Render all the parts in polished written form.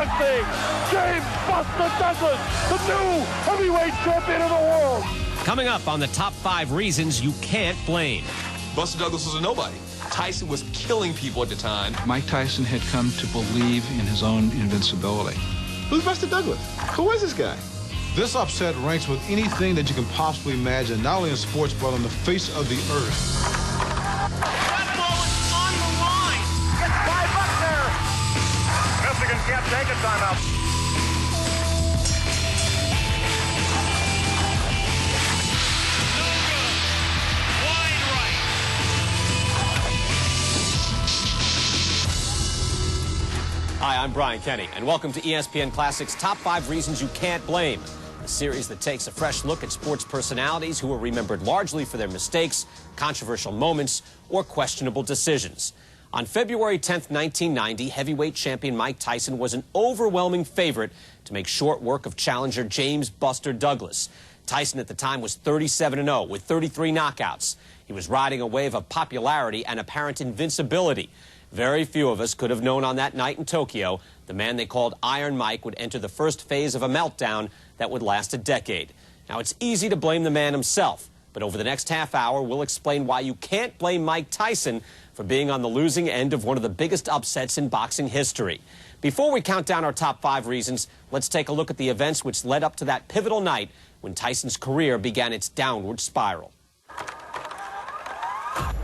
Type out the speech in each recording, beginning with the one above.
boxing, James Buster Douglas, the new heavyweight champion of the world. Coming up on the top 5 reasons you can't blame. Buster Douglas was a nobody. Tyson was killing people at the time. Mike Tyson had come to believe in his own invincibility. Who's Buster Douglas? Who is this guy? This upset ranks with anything that you can possibly imagine, not only in sports, but on the face of the earth. That ball is on the line. It's 5 up there. Michigan can't take a timeout. Hi, I'm Brian Kenny, and welcome to ESPN Classic's Top 5 Reasons You Can't Blame, a series that takes a fresh look at sports personalities who are remembered largely for their mistakes, controversial moments, or questionable decisions. On February 10th, 1990, heavyweight champion Mike Tyson was an overwhelming favorite to make short work of challenger James Buster Douglas. Tyson at the time was 37-0 with 33 knockouts. He was riding a wave of popularity and apparent invincibility. Very few of us could have known on that night in Tokyo the man they called Iron Mike would enter the first phase of a meltdown that would last a decade. Now, it's easy to blame the man himself, but over the next half hour, we'll explain why you can't blame Mike Tyson for being on the losing end of one of the biggest upsets in boxing history. Before we count down our top 5 reasons, let's take a look at the events which led up to that pivotal night when Tyson's career began its downward spiral.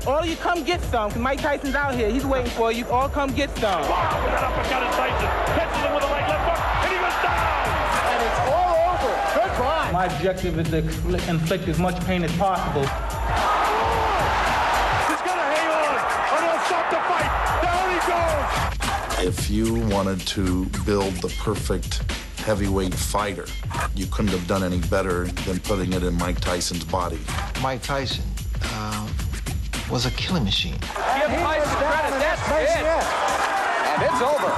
All of you come get some, 'cause Mike Tyson's out here. He's waiting for you. All come get some. Wow, with that uppercut at Tyson. Catches him with a right left hook, and he goes down. And it's all over. Good try. My objective is to inflict as much pain as possible. He's going to hang on, or he'll stop the fight. Down he goes. If you wanted to build the perfect heavyweight fighter, you couldn't have done any better than putting it in Mike Tyson's body. Mike Tyson was a killing machine. Give Tyson credit, that's it. And it's over.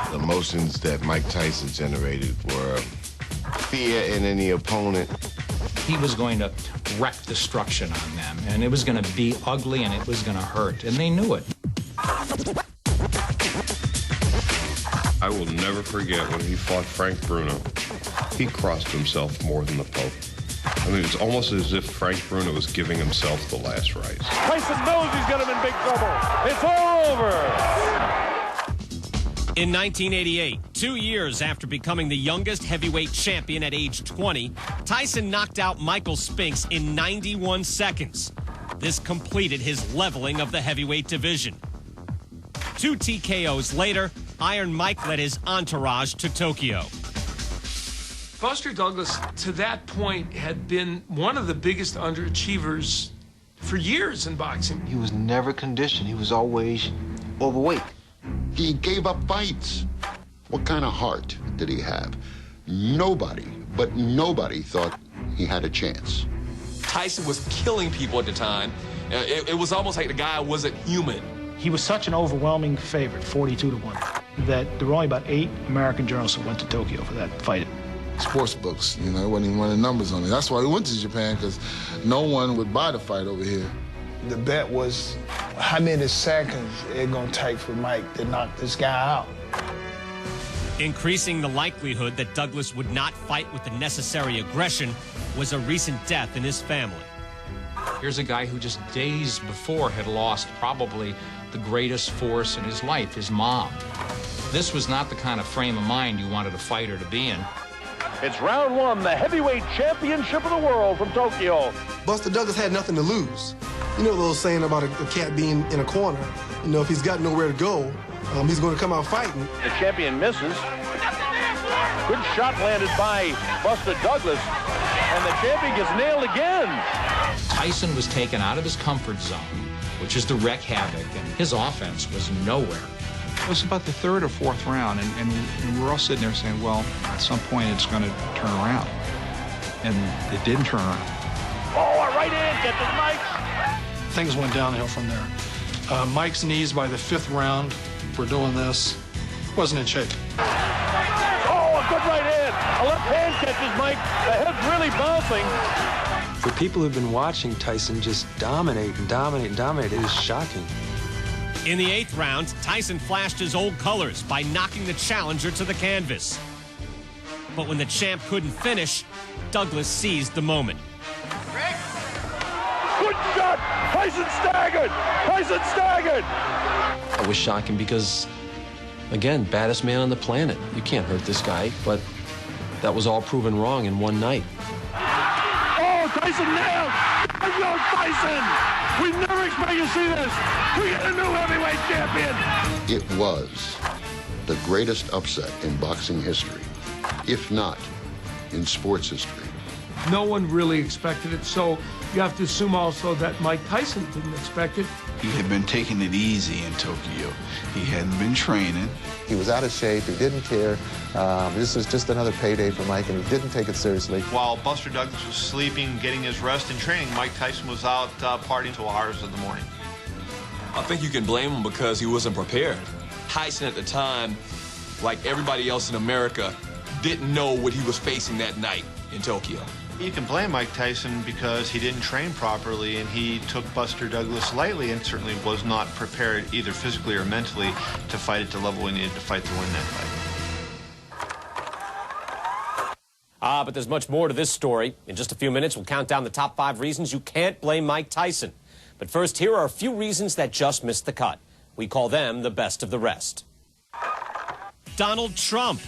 The emotions that Mike Tyson generated were fear in any opponent. He was going to wreak destruction on them, and it was going to be ugly and it was going to hurt, and they knew it. I will never forget when he fought Frank Bruno. He crossed himself more than the Pope. I mean, it's almost as if Frank Bruno was giving himself the last rites. Tyson knows he's got him in big trouble. It's all over. In 1988, 2 years after becoming the youngest heavyweight champion at age 20, Tyson knocked out Michael Spinks in 91 seconds. This completed his leveling of the heavyweight division. 2 TKOs later, Iron Mike led his entourage to Tokyo. Buster Douglas, to that point, had been one of the biggest underachievers for years in boxing. He was never conditioned. He was always overweight. He gave up fights. What kind of heart did he have? Nobody, but nobody thought he had a chance. Tyson was killing people at the time. It was almost like the guy wasn't human. He was such an overwhelming favorite, 42-1, that there were only about 8 American journalists who went to Tokyo for that fight. Sports books, you know, it wasn't even running numbers on it. That's why we went to Japan, because no one would buy the fight over here. The bet was how many seconds it gonna take for Mike to knock this guy out. Increasing the likelihood that Douglas would not fight with the necessary aggression was a recent death in his family. Here's a guy who just days before had lost probably the greatest force in his life, his mom. This was not the kind of frame of mind you wanted a fighter to be in. It's round 1, the heavyweight championship of the world from Tokyo. Buster Douglas had nothing to lose. You know the old saying about a cat being in a corner. You know, if he's got nowhere to go, he's going to come out fighting. The champion misses. Good shot landed by Buster Douglas, and the champion gets nailed again. Tyson was taken out of his comfort zone, which is to wreak havoc, and his offense was nowhere. It was about the 3rd or 4th round, and we were all sitting there saying, well, at some point it's going to turn around. And it didn't turn around. Oh, a right hand catches Mike. Things went downhill from there. Mike's knees by the 5th round were doing this. Wasn't in shape. Oh, a good right hand. A left hand catches Mike. The head's really bouncing. For people who've been watching Tyson just dominate and dominate and dominate, it is shocking. In the 8th round, Tyson flashed his old colors by knocking the challenger to the canvas. But when the champ couldn't finish, Douglas seized the moment. Good shot! Tyson staggered! Tyson staggered! It was shocking because, again, baddest man on the planet. You can't hurt this guy, but that was all proven wrong in one night. Oh, Tyson nailed! There goes Tyson! We never expected to see this! We got a new heavyweight champion! It was the greatest upset in boxing history, if not in sports history. No one really expected it, so you have to assume also that Mike Tyson didn't expect it. He had been taking it easy in Tokyo. He hadn't been training. He was out of shape. He didn't care. This was just another payday for Mike, and he didn't take it seriously. While Buster Douglas was sleeping, getting his rest and training, Mike Tyson was out partying till hours of the morning. I think you can blame him because he wasn't prepared. Tyson at the time, like everybody else in America, didn't know what he was facing that night in Tokyo. You can blame Mike Tyson because he didn't train properly and he took Buster Douglas lightly and certainly was not prepared either physically or mentally to fight at the level he needed to fight to win that fight. But there's much more to this story. In just a few minutes, we'll count down the top 5 reasons you can't blame Mike Tyson. But first, here are a few reasons that just missed the cut. We call them the best of the rest. Donald Trump.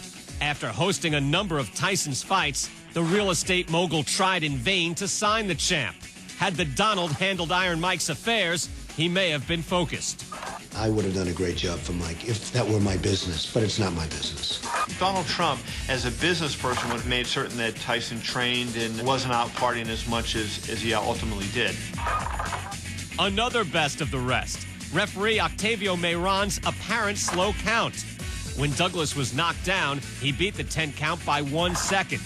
After hosting a number of Tyson's fights, the real estate mogul tried in vain to sign the champ. Had the Donald handled Iron Mike's affairs, he may have been focused. I would have done a great job for Mike if that were my business, but it's not my business. Donald Trump, as a business person, would have made certain that Tyson trained and wasn't out partying as much as he ultimately did. Another best of the rest. Referee Octavio Meyron's apparent slow count. When Douglas was knocked down, he beat the 10 count by 1 second.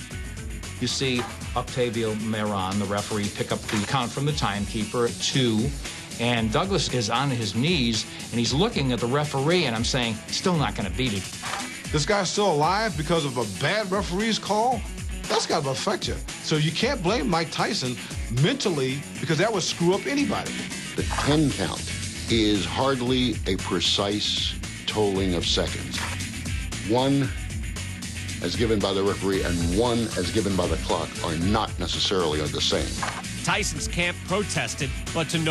You see Octavio Meyron, the referee, pick up the count from the timekeeper, 2, and Douglas is on his knees, and he's looking at the referee, and I'm saying, still not going to beat him. This guy's still alive because of a bad referee's call? That's got to affect you. So you can't blame Mike Tyson mentally because that would screw up anybody. The 10 count is hardly a precise tolling of seconds. 1 as given by the referee and 1 as given by the clock are not necessarily the same. Tyson's camp protested, but to no